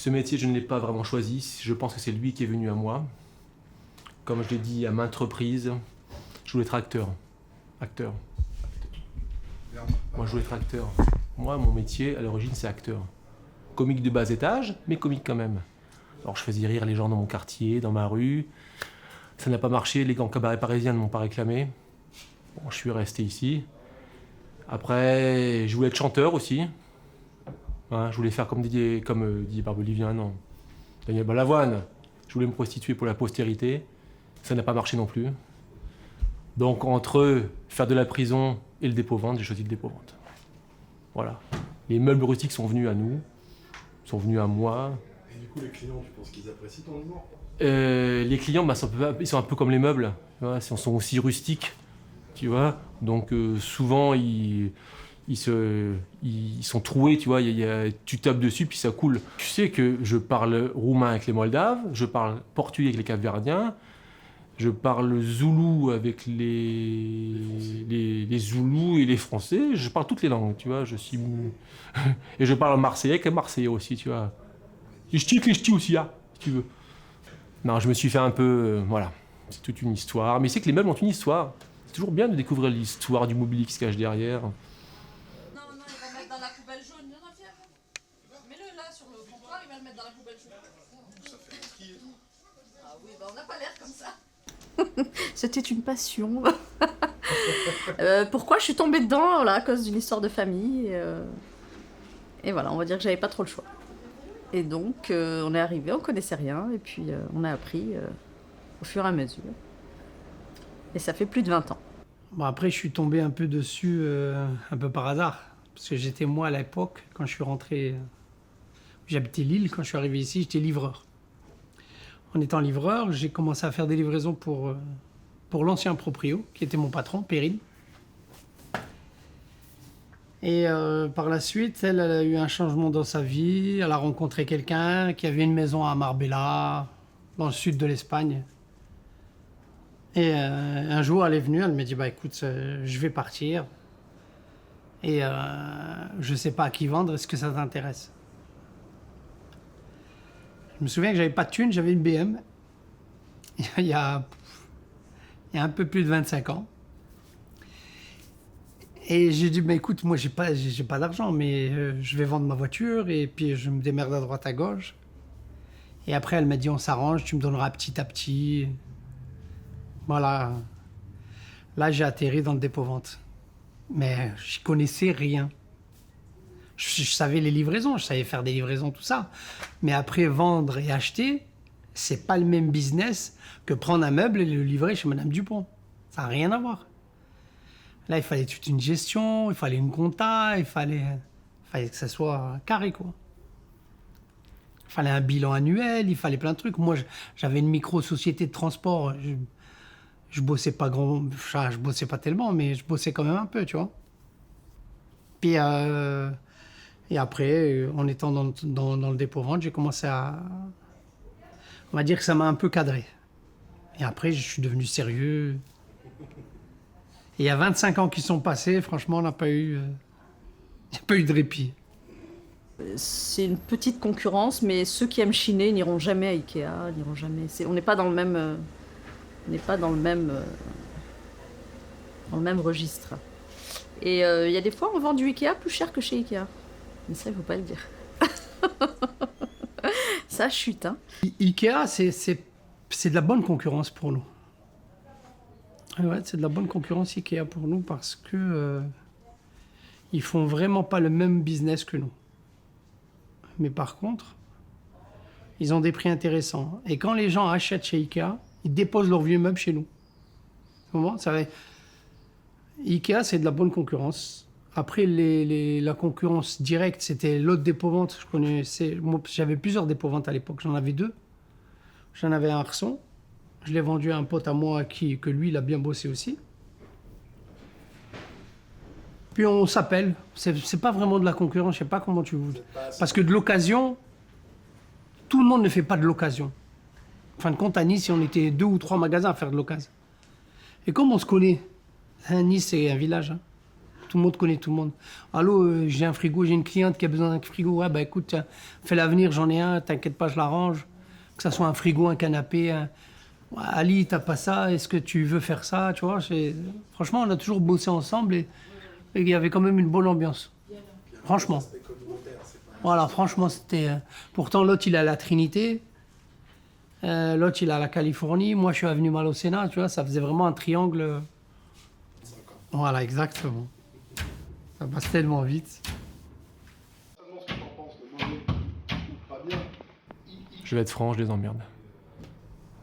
Ce métier, je ne l'ai pas vraiment choisi. Je pense que c'est lui qui est venu à moi. Comme je l'ai dit à maintes reprises, je voulais être acteur. Acteur. Moi, je voulais être acteur. Moi, mon métier, à l'origine, c'est acteur. Comique de bas étage, mais comique quand même. Alors, je faisais rire les gens dans mon quartier, dans ma rue. Ça n'a pas marché, les grands cabarets parisiens ne m'ont pas réclamé. Bon, je suis resté ici. Après, je voulais être chanteur aussi. Hein, je voulais faire comme Didier Barbelivien, non. Daniel Balavoine. Je voulais me prostituer pour la postérité. Ça n'a pas marché non plus. Donc, entre faire de la prison et le dépôt-vente, j'ai choisi le dépôt-vente. Voilà. Les meubles rustiques sont venus à nous, sont venus à moi. Et du coup, les clients, tu penses qu'ils apprécient ton humour? Les clients, ils sont un peu comme les meubles. Tu vois, ils sont aussi rustiques. Tu vois. Donc, souvent, ils sont troués, tu vois, tu tapes dessus puis ça coule. Tu sais que je parle roumain avec les Moldaves, je parle portugais avec les Capverdiens, je parle zoulou avec les Zoulous et les Français, je parle toutes les langues, tu vois, et je parle marseillais avec les Marseillais aussi, tu vois. Les ch'tis aussi, là, si tu veux. Non, je me suis fait un peu, voilà, c'est toute une histoire, mais c'est que les meubles ont une histoire. C'est toujours bien de découvrir l'histoire du mobilier qui se cache derrière. Dans la poubelle jaune, il y en a fier. Mets-le là sur le comptoir, il va le mettre dans la poubelle jaune. Ça fait du ski et tout. Ah oui, bah on n'a pas l'air comme ça. C'était une passion. Pourquoi je suis tombée dedans? Voilà, à cause d'une histoire de famille. Et voilà, on va dire que j'avais pas trop le choix. Et donc, on est arrivé, on connaissait rien, et puis on a appris au fur et à mesure. Et ça fait plus de 20 ans. Bon, après, je suis tombé un peu dessus, un peu par hasard. Parce que j'étais, moi, à l'époque, quand je suis rentré... J'habitais Lille, quand je suis arrivé ici, j'étais livreur. En étant livreur, j'ai commencé à faire des livraisons pour l'ancien proprio, qui était mon patron, Perrine. Et par la suite, elle a eu un changement dans sa vie. Elle a rencontré quelqu'un qui avait une maison à Marbella, dans le sud de l'Espagne. Et un jour, elle est venue, elle m'a dit, bah écoute, je vais partir. Et je sais pas à qui vendre, est-ce que ça t'intéresse? Je me souviens que j'avais pas de thune, j'avais une BM. il y a un peu plus de 25 ans. Et j'ai dit, bah écoute, moi j'ai pas d'argent, mais je vais vendre ma voiture et puis je me démerde à droite à gauche. Et après, elle m'a dit, on s'arrange, tu me donneras petit à petit. Voilà. Là, j'ai atterri dans le dépôt-vente. Mais je connaissais rien. Je savais les livraisons, je savais faire des livraisons, tout ça. Mais après, vendre et acheter, c'est pas le même business que prendre un meuble et le livrer chez Madame Dupont. Ça n'a rien à voir. Là, il fallait toute une gestion, il fallait une compta, il fallait que ça soit carré, quoi. Il fallait un bilan annuel, il fallait plein de trucs. Moi, j'avais une micro-société de transport. Je bossais pas je bossais pas tellement, mais je bossais quand même un peu, tu vois. Puis, et après, en étant dans le dépôt-vente, j'ai commencé à... On va dire que ça m'a un peu cadré. Et après, je suis devenu sérieux. Et il y a 25 ans qui sont passés, franchement, on n'a pas eu... Il n'y a pas eu de répit. C'est une petite concurrence, mais ceux qui aiment chiner n'iront jamais à Ikea, n'iront jamais... On n'est pas dans le même... On n'est pas dans le même registre. Et il y a des fois, on vend du Ikea plus cher que chez Ikea. Mais ça, il ne faut pas le dire. Ça chute, hein. Ikea, c'est de la bonne concurrence pour nous. Ouais, c'est de la bonne concurrence Ikea pour nous parce que ils font vraiment pas le même business que nous. Mais par contre, ils ont des prix intéressants. Et quand les gens achètent chez Ikea, ils déposent leurs vieux meubles chez nous. Ikea, c'est de la bonne concurrence. Après, la concurrence directe, c'était l'autre dépôt-vente. J'avais plusieurs dépôt-ventes à l'époque. J'en avais 2. J'en avais un Arson. Je l'ai vendu à un pote à moi que lui, il a bien bossé aussi. Puis on s'appelle. C'est pas vraiment de la concurrence, je sais pas comment tu veux. Parce que de l'occasion, tout le monde ne fait pas de l'occasion. En fin de compte, à Nice, on était 2 ou 3 magasins à faire de l'occasion. Et comme on se connaît, Nice, c'est un village. Hein. Tout le monde connaît tout le monde. Allô, j'ai un frigo, j'ai une cliente qui a besoin d'un frigo. Ouais, bah écoute, tiens, fais l'avenir, j'en ai un, t'inquiète pas, je l'arrange. Que ça soit un frigo, un canapé. Ouais, Ali, t'as pas ça, est-ce que tu veux faire ça? Tu vois, franchement, on a toujours bossé ensemble et il y avait quand même une bonne ambiance. Franchement. Voilà, franchement, c'était. Pourtant, l'autre, il est à la Trinité. L'autre, il est à la Californie. Moi, je suis avenue Mal-au-Sénat, tu vois, ça faisait vraiment un triangle. Voilà, exactement. Ça passe tellement vite. Seulement ce que t'en penses, de mauvais ou pas bien. Je vais être franc, je les emmerde.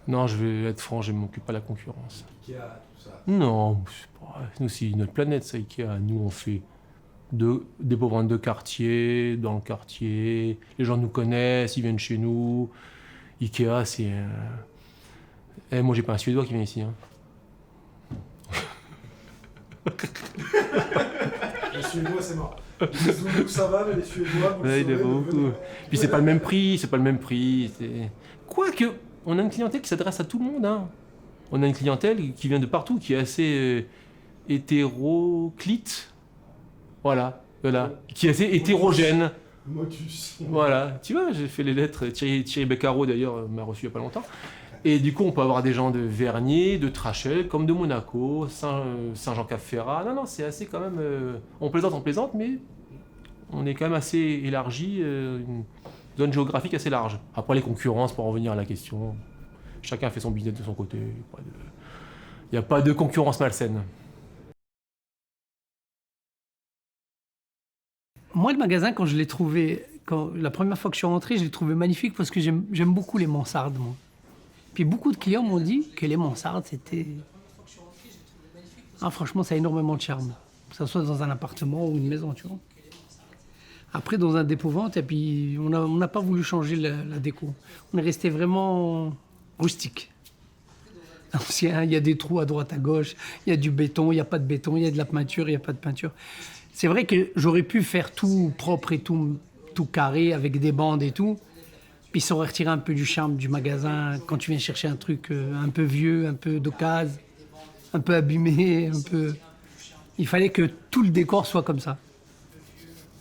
Non, je vais être franc, je ne m'occupe pas de la concurrence. Ikea, tout ça. Non, nous, c'est notre planète, ça, Ikea. Nous, on fait des pauvres de quartier, dans le quartier. Les gens nous connaissent, ils viennent chez nous. Ikea, c'est... moi, j'ai pas un Suédois qui vient ici. Hein. Les Suédois, c'est mort. Les Zoulous, ça va, mais les Suédois, vous le Ouais, il y en a saurez, ne beaucoup. venez pas. Puis c'est pas le même prix, c'est pas le même prix. Quoique, on a une clientèle qui s'adresse à tout le monde. Hein. On a une clientèle qui vient de partout, qui est assez hétéroclite. Voilà. Qui est assez hétérogène. Motus. Voilà. Tu vois, j'ai fait les lettres. Thierry Beccaro, d'ailleurs, m'a reçu il y a pas longtemps. Et du coup, on peut avoir des gens de Vernier, de Trachel, comme de Monaco, Saint-Jean-Cap-Ferrat. Non, c'est assez quand même... on plaisante, mais on est quand même assez élargi, une zone géographique assez large. Après, les concurrences, pour en revenir à la question, chacun fait son business de son côté. Il n'y a pas de concurrence malsaine. Moi, le magasin, quand je l'ai trouvé, la première fois que je suis rentré, je l'ai trouvé magnifique parce que j'aime beaucoup les mansardes, moi. Puis beaucoup de clients m'ont dit que les mansardes, c'était... Ah, franchement, ça a énormément de charme. Que ce soit dans un appartement ou une maison, tu vois. Après, dans un dépôt-vente, et puis on n'a pas voulu changer la déco. On est resté vraiment rustique. Ancien, il y a des trous à droite, à gauche, il y a du béton, il n'y a pas de béton, il y a de la peinture, il n'y a pas de peinture. C'est vrai que j'aurais pu faire tout propre et tout carré, avec des bandes et tout. Puis ça aurait retiré un peu du charme du magasin quand tu viens chercher un truc un peu vieux, un peu d'occasion, un peu abîmé, un peu... Il fallait que tout le décor soit comme ça.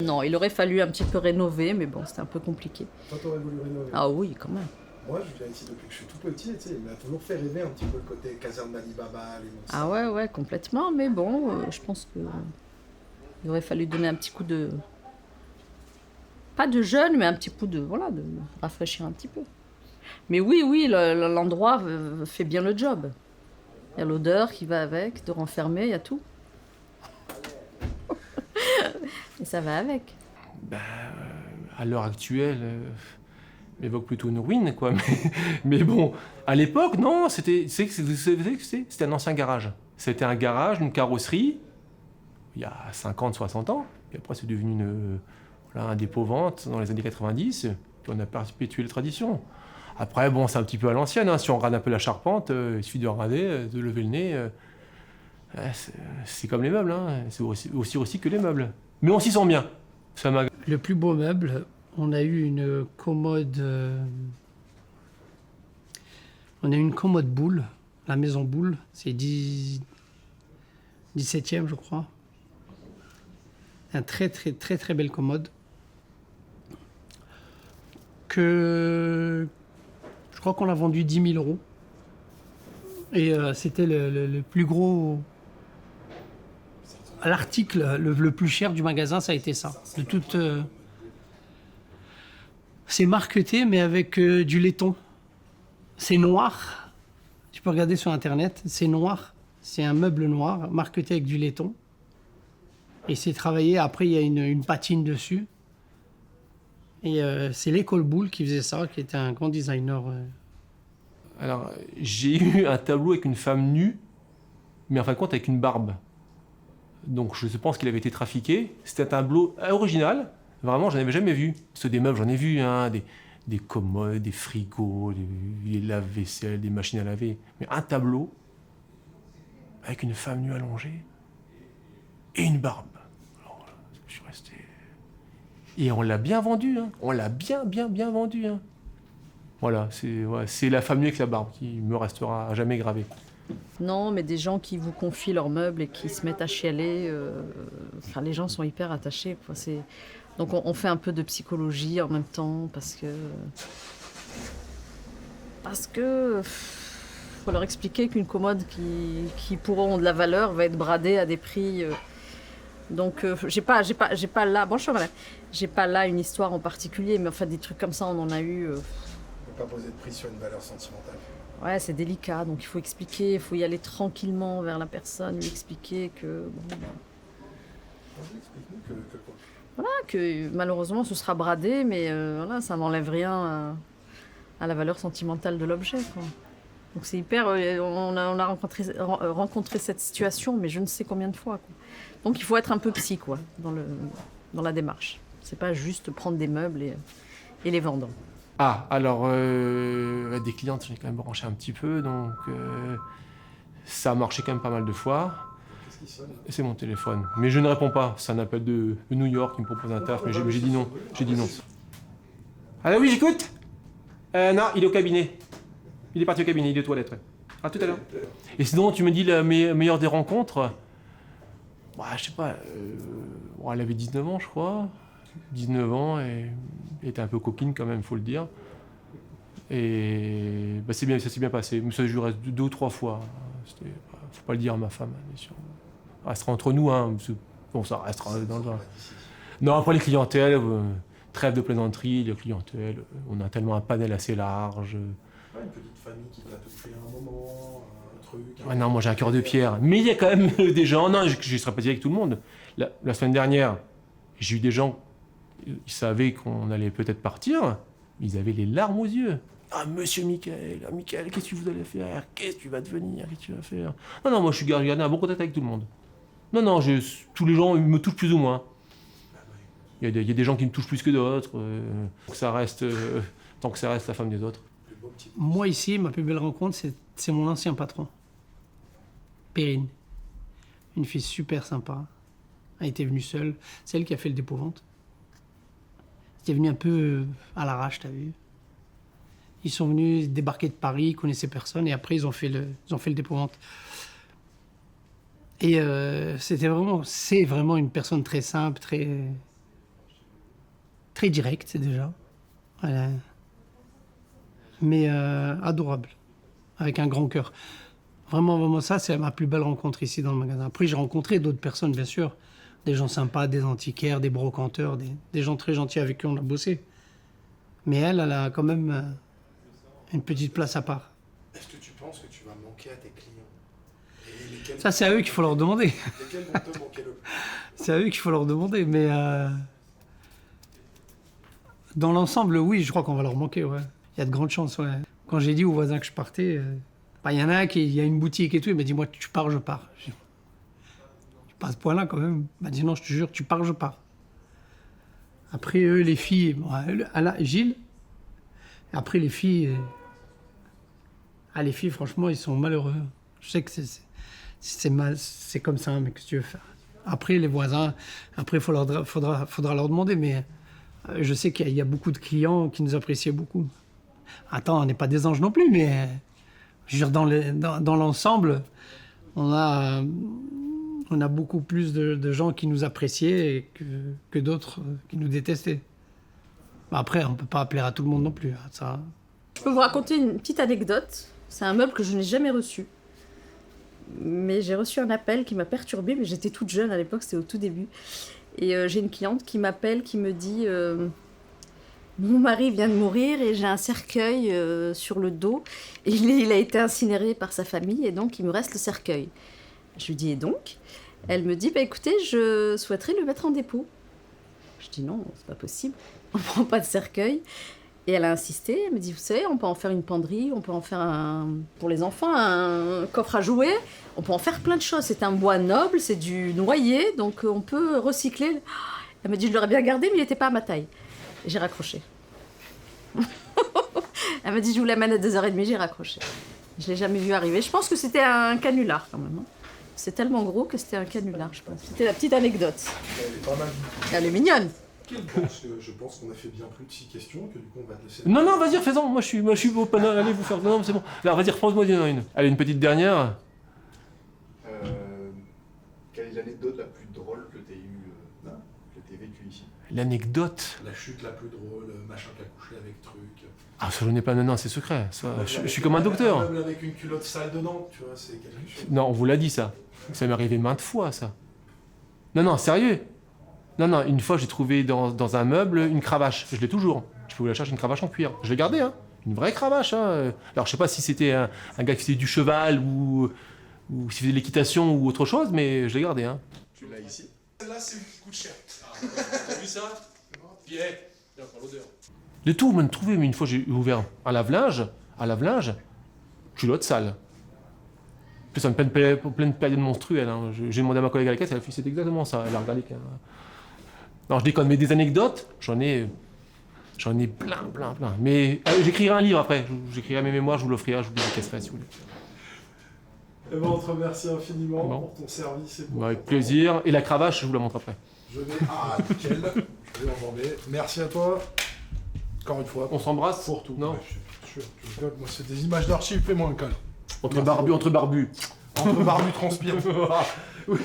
Non, il aurait fallu un petit peu rénover, mais bon, c'était un peu compliqué. Toi, t'aurais voulu rénover. Ah oui, quand même. Moi, je viens ici depuis que je suis tout petit, tu sais, il m'a toujours fait rêver un petit peu le côté caserne d'Ali Baba, les monstres. Ah ouais, complètement, mais bon, je pense que il aurait fallu donner un petit coup de... Pas de jeune, mais un petit coup de... Voilà, de rafraîchir un petit peu. Mais oui, l'endroit fait bien le job. Il y a l'odeur qui va avec, de renfermer, il y a tout. Et ça va avec. À l'heure actuelle, m'évoque plutôt une ruine, quoi. Mais bon, à l'époque, non, c'était un ancien garage. C'était un garage, une carrosserie, il y a 50, 60 ans. Et après, c'est devenu un dépôt-vente dans les années 90. Puis on a perpétué la tradition. Après, bon, c'est un petit peu à l'ancienne. Hein. Si on regarde un peu la charpente, il suffit de regarder, de lever le nez. C'est comme les meubles, hein. C'est aussi rustique que les meubles. Mais on s'y sent bien. Le plus beau meuble, on a eu une commode... On a eu une commode boule, la maison boule. C'est 17e, je crois. Un très belle commode. Que je crois qu'on l'a vendu 10 000 €. Et c'était le plus gros... L'article le plus cher du magasin, ça a été ça. De toute, c'est marqueté, mais avec du laiton. C'est noir. Tu peux regarder sur Internet. C'est noir. C'est un meuble noir, marqueté avec du laiton. Et c'est travaillé. Après, il y a une patine dessus. Et c'est l'école Boule qui faisait ça, qui était un grand designer. Alors, j'ai eu un tableau avec une femme nue, mais en fin de compte avec une barbe. Donc je pense qu'il avait été trafiqué. C'était un tableau original. Vraiment, j'en avais jamais vu. Parce que des meubles, j'en ai vu, hein, des commodes, des frigos, des lave-vaisselle, des machines à laver. Mais un tableau avec une femme nue allongée et une barbe. Alors, je suis resté... Et on l'a bien vendu, hein. On l'a bien vendu, hein. Voilà, c'est la femme nue avec la barbe qui me restera à jamais gravée. Non, mais des gens qui vous confient leurs meubles et qui se mettent à chialer. Enfin, les gens sont hyper attachés, quoi. Donc on fait un peu de psychologie en même temps parce que faut leur expliquer qu'une commode qui pour eux ont de la valeur va être bradée à des prix. Donc j'ai pas là. Bonjour madame. J'ai pas là une histoire en particulier, mais enfin des trucs comme ça on en a eu. Ne pas poser de prix sur une valeur sentimentale. Ouais, c'est délicat, donc il faut expliquer, il faut y aller tranquillement vers la personne, lui expliquer que Explique-nous que quoi. voilà, que malheureusement ce sera bradé, mais voilà, ça n'enlève rien à la valeur sentimentale de l'objet, quoi. Donc c'est hyper. On a rencontré cette situation, mais je ne sais combien de fois, quoi. Donc il faut être un peu psy, quoi, dans la démarche. C'est pas juste prendre des meubles et les vendre. Ah, alors, des clientes, j'ai quand même branché un petit peu, donc ça a marché quand même pas mal de fois. Qu'est-ce qui sonne? C'est mon téléphone. Mais je ne réponds pas. C'est un appel de New York qui me propose un taf, mais j'ai dit non. J'ai dit non. Ah oui, j'écoute. Non, il est au cabinet. Il est parti au cabinet, il est aux toilettes, ouais. À tout à l'heure. Et sinon, tu me dis la meilleure des rencontres. Bah, je sais pas. Bon, elle avait 19 ans, je crois. 19 ans et elle était un peu coquine quand même, faut le dire. Et bah, ça s'est bien passé. Mais ça a duré 2 ou 3 fois. Faut pas le dire à ma femme, bien sûr. Ça restera entre nous, hein. Bon, ça restera dans le. Non, après les clientèles, trêve de plaisanterie, les clientèles, on a tellement un panel assez large. Pas une petite famille qui t'a tout fait à un moment, un truc. Ouais, non, moi j'ai un cœur de pierre. Mais il y a quand même des gens. Non, je serais pas dit avec tout le monde. La semaine dernière, j'ai eu des gens. Ils savaient qu'on allait peut-être partir. Ils avaient les larmes aux yeux. Ah, monsieur Michael, qu'est-ce que vous allez faire? Qu'est-ce que tu vas devenir? Qu'est-ce que tu vas faire? Non, moi je suis gardé un bon contact avec tout le monde. Non, tous les gens ils me touchent plus ou moins. Il y a des gens qui me touchent plus que d'autres. Tant que ça reste la femme des autres. Moi ici, ma plus belle rencontre, c'est mon ancien patron. Perrine. Une fille super sympa. Elle était venue seule. C'est elle qui a fait le dépôt-vente. C'était venu un peu à l'arrache, t'as vu. Ils sont venus débarquer de Paris, ils connaissaient personne, et après ils ont fait le dépôt-vente. Et c'est vraiment une personne très simple, très directe déjà. Voilà. Mais adorable, avec un grand cœur. Vraiment, ça, c'est ma plus belle rencontre ici dans le magasin. Après, j'ai rencontré d'autres personnes, bien sûr. Des gens sympas, des antiquaires, des brocanteurs, des gens très gentils avec qui on a bossé. Mais elle a quand même une petite place à part. Est-ce que tu penses que tu vas manquer à tes clients? Ça, c'est à eux qu'il faut leur demander. Lesquels vont te manquer le plus? C'est à eux qu'il faut leur demander, mais dans l'ensemble, oui, je crois qu'on va leur manquer, ouais. Il y a de grandes chances, ouais. Quand j'ai dit aux voisins que je partais, il y en a un il y a une boutique et tout, il m'a dit, moi, tu pars, je pars. Je dis, pas à ce point-là, quand même. Il m'a dit, non, je te jure, tu pars, je pars. Après, eux, les filles, bon, Gilles, après, les filles, les filles, franchement, ils sont malheureux. Je sais que c'est comme ça, mais qu'est-ce que tu veux faire? Après, les voisins, après, faudra leur demander, mais je sais qu'il y a beaucoup de clients qui nous appréciaient beaucoup. Attends, on n'est pas des anges non plus, mais je veux dire, dans l'ensemble, on a beaucoup plus de gens qui nous appréciaient que d'autres qui nous détestaient. Après, on ne peut pas plaire à tout le monde non plus. Ça. Je peux vous raconter une petite anecdote. C'est un meuble que je n'ai jamais reçu. Mais j'ai reçu un appel qui m'a perturbée, mais j'étais toute jeune à l'époque, c'était au tout début. Et j'ai une cliente qui m'appelle, qui me dit mon mari vient de mourir et j'ai un cercueil sur le dos. Et il a été incinéré par sa famille et donc il me reste le cercueil. Je lui dis et donc? Elle me dit écoutez, je souhaiterais le mettre en dépôt. Je dis non, c'est pas possible, on prend pas de cercueil. Et elle a insisté, elle me dit, vous savez, on peut en faire une penderie, on peut en faire pour les enfants, un coffre à jouets, on peut en faire plein de choses. C'est un bois noble, c'est du noyer, donc on peut recycler. Elle m'a dit, je l'aurais bien gardé, mais il n'était pas à ma taille. Et j'ai raccroché. Elle m'a dit, je vous l'amène à 2h30, j'ai raccroché. Je ne l'ai jamais vu arriver. Je pense que c'était un canular quand même. C'est tellement gros que c'était un canular, je pense. C'était la petite anecdote. Elle est pas mal. Elle est mignonne. Quel parce que je pense qu'on a fait bien plus de 6 questions, que du coup on va te laisser. Non, non, vas-y, fais-en. Moi, je suis open. Allez, vous faire. Non, c'est bon. Alors, vas-y, reprends-moi une. Allez, une petite dernière. Quelle est l'anecdote la plus drôle que tu as vécue ici? L'anecdote. La chute la plus drôle, machin qui a couché avec truc. Ah, ça, j'en ai pas. Non, non, c'est secret. Ça, je suis comme un Un docteur. meuble avec une culotte sale dedans, tu vois, c'est quelque chose. Non, on vous l'a dit, ça. Ça m'est arrivé maintes fois, ça. Non, non, sérieux. Non, non, une fois, j'ai trouvé dans un meuble une cravache. Je l'ai toujours. Je peux vous la chercher, une cravache en cuir. Je l'ai gardée, hein. Une vraie cravache, hein. Alors, je sais pas si c'était un gars qui faisait du cheval ou s'il faisait de l'équitation ou autre chose, mais je l'ai gardée, hein. Tu l'as ici? Celle-là, c'est une qui coûte cher. T'as vu ça? Puis, il y a encore l'odeur. Les tours, on m'a trouvé, mais une fois, j'ai ouvert un lave-linge, culotte sale. Plus en pleine période menstruelle. Hein. J'ai demandé à ma collègue à la caisse, elle a fait c'est exactement ça. Elle a regardé. Non, je déconne, mais des anecdotes, j'en ai plein. Mais j'écrirai un livre après. J'écrirai mes mémoires, je vous l'offrirai, je vous dédicacerai si vous voulez. Eh ben, on te remercie infiniment Bon. pour ton service et pour Avec plaisir. Et la cravache, je vous la montre après. Je vais. Ah, nickel. Je vais enjamber. Merci à toi. Encore une fois. On s'embrasse Pour tout. Non. Ouais, je suis sûr. Je rigole. Moi, c'est des images d'archives, fais-moi un col. Entre barbus. Entre barbu transpire. Oui,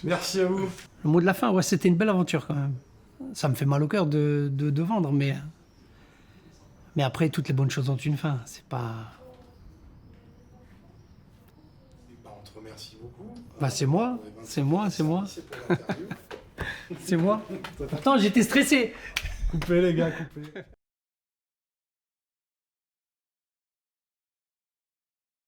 merci à vous. Le mot de la fin, ouais, c'était une belle aventure quand même. Ça me fait mal au cœur de vendre, mais après, toutes les bonnes choses ont une fin. C'est pas... Eh ben, on te remercie beaucoup. Bah, c'est moi. C'est pour l'interview. C'est moi. Pourtant, j'étais stressé. Coupez les gars, coupez.